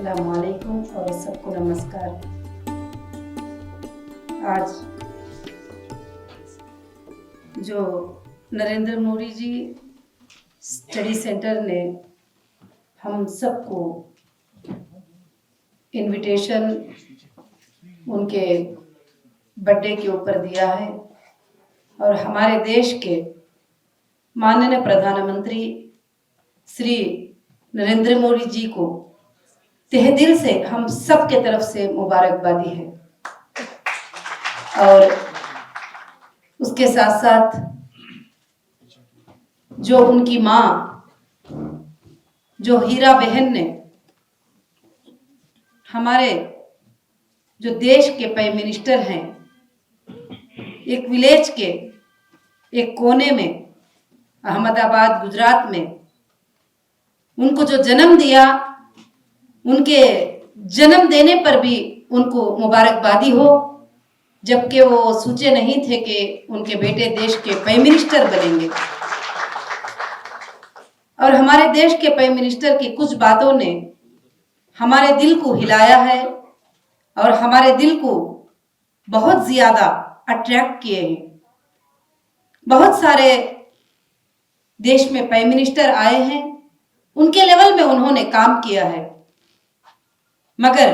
अस्सलाम वालेकुम और सबको नमस्कार। आज जो नरेंद्र मोदी जी स्टडी सेंटर ने हम सबको इनविटेशन उनके बर्थडे के ऊपर दिया है और हमारे देश के माननीय प्रधानमंत्री श्री नरेंद्र मोदी जी को तहे दिल से हम सब के तरफ से मुबारकबादी है। और उसके साथ साथ जो उनकी माँ जो हीरा बहन ने हमारे जो देश के प्राइम मिनिस्टर हैं, एक विलेज के एक कोने में अहमदाबाद गुजरात में उनको जो जन्म दिया, उनके जन्म देने पर भी उनको मुबारकबादी हो, जबकि वो सोचे नहीं थे कि उनके बेटे देश के प्राइम मिनिस्टर बनेंगे। और हमारे देश के प्राइम मिनिस्टर की कुछ बातों ने हमारे दिल को हिलाया है और हमारे दिल को बहुत ज्यादा अट्रैक्ट किए हैं। बहुत सारे देश में प्राइम मिनिस्टर आए हैं, उनके लेवल में उन्होंने काम किया है, मगर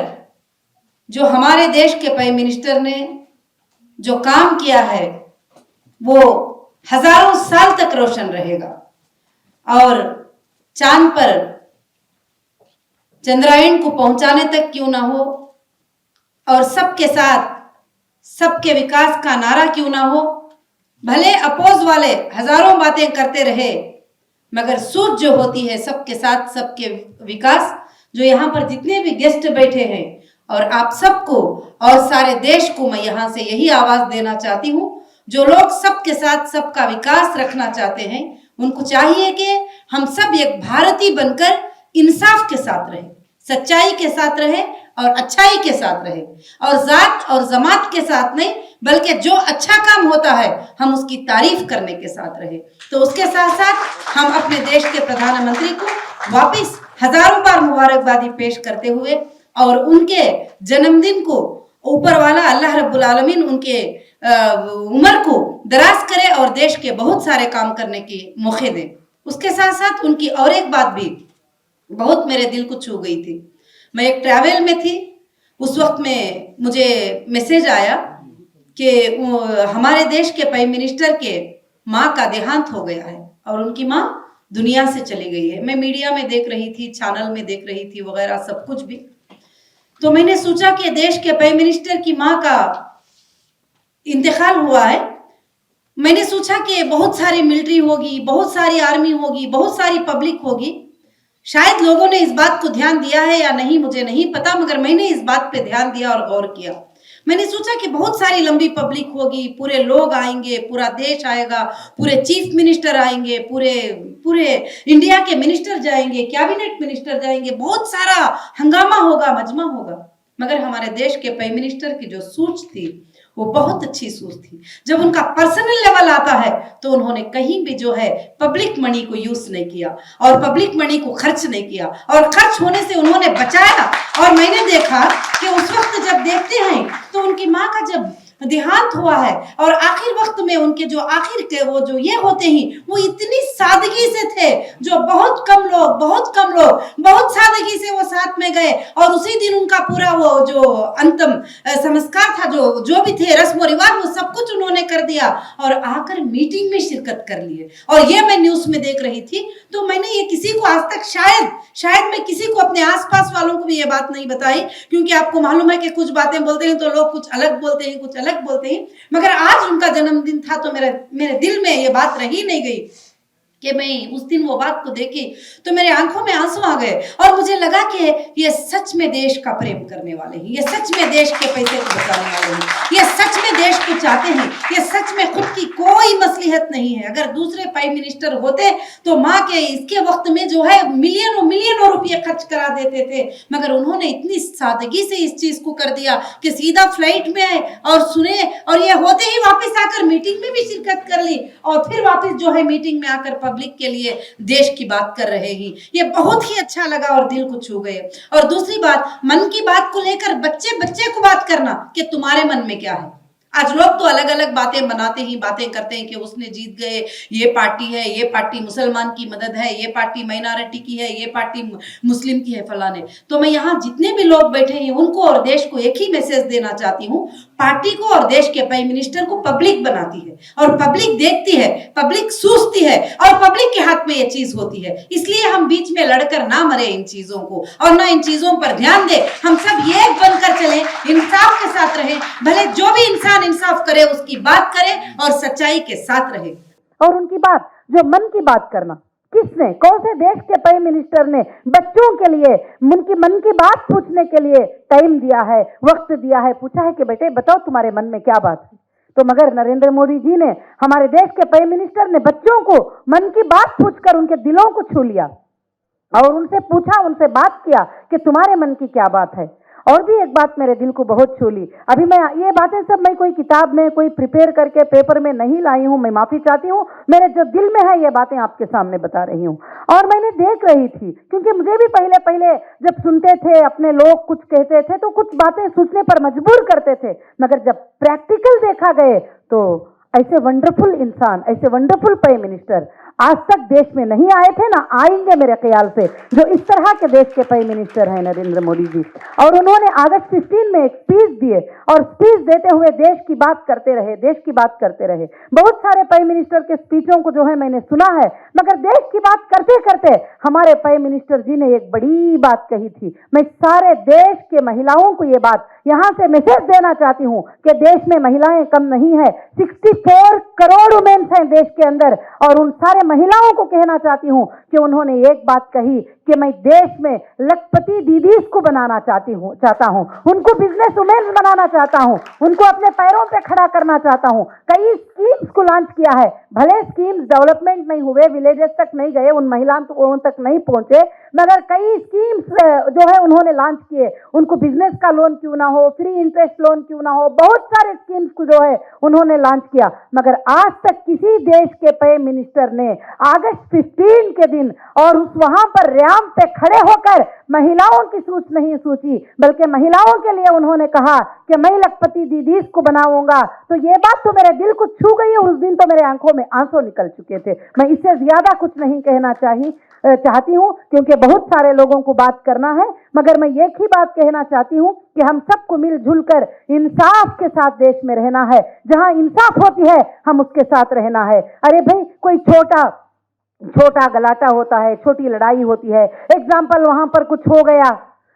जो हमारे देश के प्राइम मिनिस्टर ने जो काम किया है वो हजारों साल तक रोशन रहेगा। और चांद पर चंद्रायन को पहुंचाने तक क्यों ना हो और सबके साथ सबके विकास का नारा क्यों ना हो, भले अपोज वाले हजारों बातें करते रहे, मगर सोच जो होती है सबके साथ सबके विकास, जो यहाँ पर जितने भी गेस्ट बैठे हैं और आप सबको और सारे देश को मैं यहाँ से यही आवाज देना चाहती हूँ, जो लोग सबके साथ सबका विकास रखना चाहते हैं, उनको चाहिए कि हम सब एक भारतीय बनकर इंसाफ के साथ रहें, सच्चाई के साथ रहें और अच्छाई के साथ रहें, और जात और जमात के साथ नहीं, बल्कि जो अच्छा काम होता है हम उसकी तारीफ करने के साथ रहे। तो उसके साथ साथ हम अपने देश के प्रधानमंत्री को वापस हजारों बार मुबारकबादी पेश करते हुए और उनके जन्मदिन को ऊपर वाला अल्लाह रब्बुल आलमीन उनके उम्र को दराज करे और देश के बहुत सारे काम करने के मौके दे। उसके साथ साथ उनकी और एक बात भी बहुत मेरे दिल को छू गई थी। मैं एक ट्रैवल में थी, उस वक्त में मुझे मैसेज आया कि हमारे देश के प्राइम मिनिस्टर के माँ का देहांत हो गया है और उनकी माँ दुनिया से चली गई है। मैं मीडिया में देख रही थी, चैनल में देख रही थी वगैरह सब कुछ भी। तो मैंने सोचा कि देश के प्राइम मिनिस्टर की माँ का इंतकाल हुआ है। मैंने सोचा कि बहुत सारी मिलिट्री होगी, बहुत सारी आर्मी होगी, बहुत सारी पब्लिक होगी, शायद लोगों ने इस बात को ध्यान दिया है या नहीं मुझे नहीं पता, मगर मैंने इस बात पे ध्यान दिया और गौर किया। मैंने सोचा कि बहुत सारी लंबी पब्लिक होगी, पूरे लोग आएंगे, पूरा देश आएगा, पूरे चीफ मिनिस्टर आएंगे, पूरे इंडिया के मिनिस्टर जाएंगे, कैबिनेट मिनिस्टर जाएंगे, बहुत सारा हंगामा होगा, मजमा होगा। मगर हमारे देश के प्राइम मिनिस्टर की जो सोच थी वो बहुत अच्छी सोच थी। जब उनका पर्सनल लेवल आता है तो उन्होंने कहीं भी जो है पब्लिक मनी को यूज नहीं किया और पब्लिक मनी को खर्च नहीं किया और खर्च होने से उन्होंने बचाया। और मैंने देखा कि उस वक्त जब देखते हैं तो उनकी माँ का जब देहांत हुआ है और आखिर वक्त में उनके जो आखिर के वो जो ये होते हैं वो इतनी सादगी से थे, जो बहुत कम लोग बहुत सादगी से वो साथ में गए और उसी दिन उनका पूरा वो जो अंतिम संस्कार था, जो भी थे रस्म और रिवाज, वो सब कुछ उन्होंने कर दिया और आकर मीटिंग में शिरकत कर लिए। और ये मैं न्यूज में देख रही थी, तो मैंने ये किसी को आज तक शायद मैं किसी को अपने आसपास वालों को भी ये बात नहीं बताई, क्योंकि आपको मालूम है कि कुछ बातें बोलते हैं तो लोग कुछ अलग बोलते हैं, कुछ अलग बोलते हैं। मगर आज उनका जन्मदिन था तो मेरे दिल में ये बात रही नहीं गई कि मैं उस दिन वो बात को देखी तो मेरे आंखों में आंसू आ गए और मुझे लगा कि ये सच में देश का प्रेम करने वाले हैं, ये सच में देश के पैसे को बचाने वाले हैं, ये सच में देश को चाहते हैं, ये सच में खुद की कोई मसलिहत नहीं है। अगर दूसरे प्राइम मिनिस्टर होते तो माँ के इसके वक्त में जो है मिलियनों रुपये खर्च करा देते थे, मगर उन्होंने इतनी सादगी से इस चीज को कर दिया कि सीधा फ्लाइट में आए और सुने और ये होते ही वापस आकर मीटिंग में भी शिरकत कर ली और फिर वापस जो है मीटिंग में आकर पब्लिक के लिए देश की बात कर रहे हैं। ये बहुत ही अच्छा लगा और दिल को छू गए। और दूसरी बात, मन की बात को लेकर बच्चे बच्चे को बात करना कि तुम्हारे मन में क्या है। आज लोग तो अलग अलग बातें बनाते ही बातें करते हैं कि उसने जीत गए, ये पार्टी है, ये पार्टी मुसलमान की मदद है, ये पार्टी माइनॉरिटी की है, ये पार्टी मुस्लिम की है, फलाने। तो मैं यहाँ जितने भी लोग बैठे हैं उनको और देश को एक ही मैसेज देना चाहती हूँ, पार्टी को और देश के प्राइम मिनिस्टर को पब्लिक बनाती है और पब्लिक देखती है, पब्लिक सोचती है और पब्लिक के हाथ में ये चीज होती है। इसलिए हम बीच में लड़कर ना मरे इन चीजों को और ना इन चीजों पर ध्यान दे। हम सब ये बनकर चले, इंसाफ के साथ रहे। भले जो भी इंसान इंसाफ करे उसकी बात करे और सच्चाई के साथ रहे। और उनकी बात, जो मन की बात करना, किसने, कौन से देश के प्राइम मिनिस्टर ने बच्चों के लिए उनकी मन की बात पूछने के लिए टाइम दिया है, वक्त दिया है, पूछा है कि बेटे बताओ तुम्हारे मन में क्या बात है? तो मगर नरेंद्र मोदी जी ने, हमारे देश के प्राइम मिनिस्टर ने बच्चों को मन की बात पूछकर उनके दिलों को छू लिया और उनसे पूछा, उनसे बात किया कि तुम्हारे मन की क्या बात है। और भी एक बात मेरे दिल को बहुत छू ली। अभी मैं ये बातें सब मैं कोई किताब में, कोई प्रिपेयर करके पेपर में नहीं लाई हूं, मैं माफी चाहती हूं। मेरे जो दिल में है ये बातें आपके सामने बता रही हूं। और मैंने देख रही थी, क्योंकि मुझे भी पहले पहले जब सुनते थे, अपने लोग कुछ कहते थे तो कुछ बातें सोचने पर मजबूर करते थे, मगर जब प्रैक्टिकल देखा गए तो ऐसे वंडरफुल इंसान, ऐसे वंडरफुल प्राइम मिनिस्टर आज तक देश में नहीं आए थे, ना आएंगे मेरे ख्याल से, जो इस तरह के देश के प्राइम मिनिस्टर हैं नरेंद्र मोदी जी। और उन्होंने अगस्त 15 में एक स्पीच दिए और स्पीच देते हुए देश की बात करते रहे, देश की बात करते रहे। बहुत सारे प्राइम मिनिस्टर के स्पीचों को जो है मैंने सुना है, मगर देश की बात करते करते हमारे प्राइम मिनिस्टर जी ने एक बड़ी बात कही थी। मैं सारे देश के महिलाओं को ये बात यहां से मैसेज देना चाहती हूं कि देश में महिलाएं कम नहीं है, 64 करोड़ वुमेन्स हैं देश के अंदर। और उन सारे महिलाओं को कहना चाहती हूं कि उन्होंने एक बात कही कि मैं देश में लखपति दीदीज को बनाना चाहता हूं, उनको बिजनेस वुमेन बनाना चाहता हूं, उनको अपने पैरों पे खड़ा करना चाहता हूं। कई स्कीम्स को लॉन्च किया है, भले स्कीम्स डेवलपमेंट नहीं हुए, विलेजेस तक नहीं गए, उन महिलाओं तक नहीं पहुंचे, मगर कई स्कीम्स जो है उन्होंने लॉन्च किए। उनको बिजनेस का लोन क्यों ना हो, फ्री इंटरेस्ट लोन क्यों ना हो, बहुत सारे स्कीम्स को जो है उन्होंने लॉन्च किया। मगर आज तक किसी देश के प्राइम मिनिस्टर ने अगस्त 15 के दिन और उस वहां पर रैंप पे खड़े होकर महिलाओं की सोच नहीं सोची, बल्कि महिलाओं के लिए उन्होंने कहा कि मैं लखपति दीदीज को बनाऊंगा। तो ये बात तो मेरे दिल को छू गई। उस दिन तो मेरे आंखों में आंसू निकल चुके थे। मैं इससे ज्यादा कुछ नहीं कहना चाहती हूं, क्योंकि बहुत सारे लोगों को बात करना है, मगर मैं एक ही बात कहना चाहती हूं कि हम सबको मिलजुल कर इंसाफ के साथ देश में रहना है। जहां इंसाफ होती है हम उसके साथ रहना है। अरे भाई, कोई छोटा गलाटा होता है, छोटी लड़ाई होती है, एग्जाम्पल वहां पर कुछ हो गया,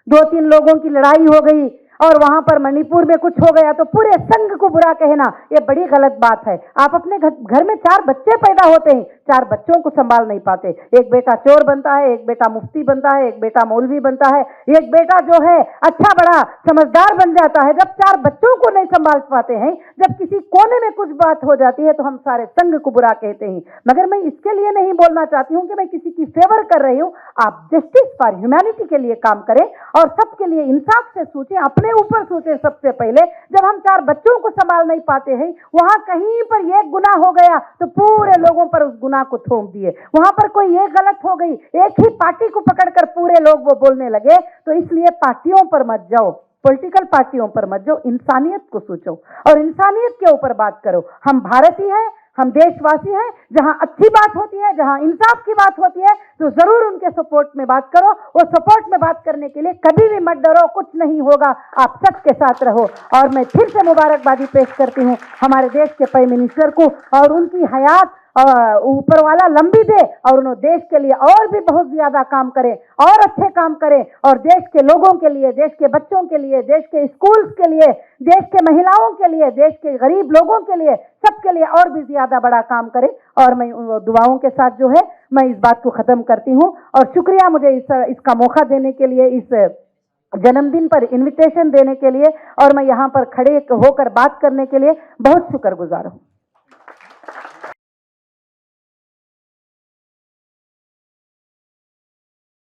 2-3 लोगों की लड़ाई हो गई और वहां पर मणिपुर में कुछ हो गया तो पूरे संघ को बुरा कहना, ये बड़ी गलत बात है। आप अपने घर में 4 बच्चे पैदा होते हैं, 4 बच्चों को संभाल नहीं पाते। एक बेटा चोर बनता है, एक बेटा मुफ्ती बनता है, एक बेटा मौलवी बनता है, एक बेटा जो है अच्छा बड़ा समझदार बन जाता है। जब 4 बच्चों को नहीं संभाल पाते हैं, जब किसी कोने में कुछ बात हो जाती है तो हम सारे संघ को बुरा कहते हैं। मगर मैं इसके लिए नहीं बोलना चाहती हूं कि मैं किसी की फेवर कर रही हूं। आप जस्टिस फॉर ह्यूमैनिटी के लिए काम करें और सबके लिए इंसाफ से सोचें, अपने ऊपर सोचे। सबसे पहले जब हम 4 बच्चों को संभाल नहीं पाते हैं, वहां कहीं पर एक गुनाह हो गया तो पूरे लोगों पर उस गुनाह को थोप दिए। वहां पर कोई एक गलत हो गई, एक ही पार्टी को पकड़कर पूरे लोग वो बोलने लगे। तो इसलिए पार्टियों पर मत जाओ, पॉलिटिकल पार्टियों पर मत जाओ, इंसानियत को सोचो और इंसानियत के ऊपर बात करो। हम भारतीय हैं, हम देशवासी हैं। जहां अच्छी बात होती है, जहां इंसाफ की बात होती है, तो जरूर उनके सपोर्ट में बात करो। और सपोर्ट में बात करने के लिए कभी भी मत डरो, कुछ नहीं होगा, आप सबके साथ रहो। और मैं फिर से मुबारकबादी पेश करती हूं हमारे देश के प्राइम मिनिस्टर को, और उनकी हयात ऊपर वाला लंबी दे और उन्होंने देश के लिए और भी बहुत ज्यादा काम करें और अच्छे काम करें और देश के लोगों के लिए, देश के बच्चों के लिए, देश के स्कूल्स के लिए, देश के महिलाओं के लिए, देश के गरीब लोगों के लिए, सबके लिए और भी ज्यादा बड़ा काम करें। और मैं दुआओं के साथ जो है मैं इस बात को खत्म करती हूं। और शुक्रिया मुझे इसका मौका देने के लिए, इस जन्मदिन पर इनविटेशन देने के लिए, और मैं यहाँ पर खड़े होकर बात करने के लिए बहुत शुक्रगुजार हूं।